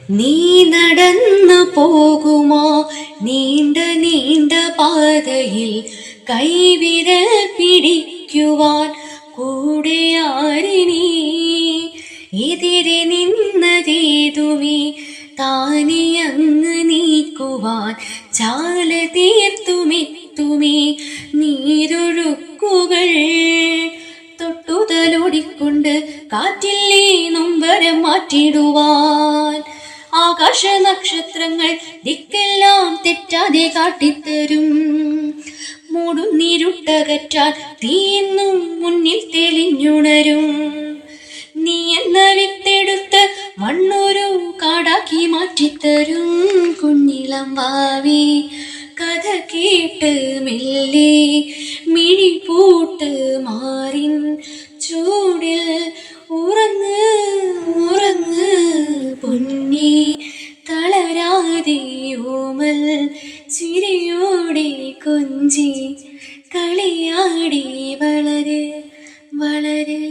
നീ നടന്നു പോകുമോ നീണ്ട നീണ്ട പാതയിൽ, കൈവിരൽ പിടിക്കുവാൻ കൂടെയാരിനി? എതിരെ നിന്നതേതുമേ താനെ അങ്ങ് നീക്കുവാൻ, ചാല തീർത്തുമെത്തുമേ നീരൊഴുക്കുകൾ. തൊട്ടുതലോടിക്കൊണ്ട് കാറ്റില്ലേ നൊമ്പരം മാറ്റിടുവാൻ, ആകാശ നക്ഷത്രങ്ങൾ ദിക്കെല്ലാം തെറ്റാതെ കാട്ടിത്തരും. മൂടുന്നിരുട്ടകറ്റാൻ തീയെന്നും മുന്നിൽ തെളിഞ്ഞുണരും. നീ എന്ന വിത്തെടുത്ത് മണ്ണൊരു കാടാക്കി മാറ്റിത്തരും. കുഞ്ഞിളം വാവി കഥ കേട്ട് മെല്ലെ മിഴിപൂട്ട് മാറിൻ ചൂടിൽ ഉറങ്ങ് ഉറങ്ങ് പൊന്നേ, തളരാതെ ഓമൽ ചിരിയോടെ കൊഞ്ചി കളിയാടി വളര് വളര്.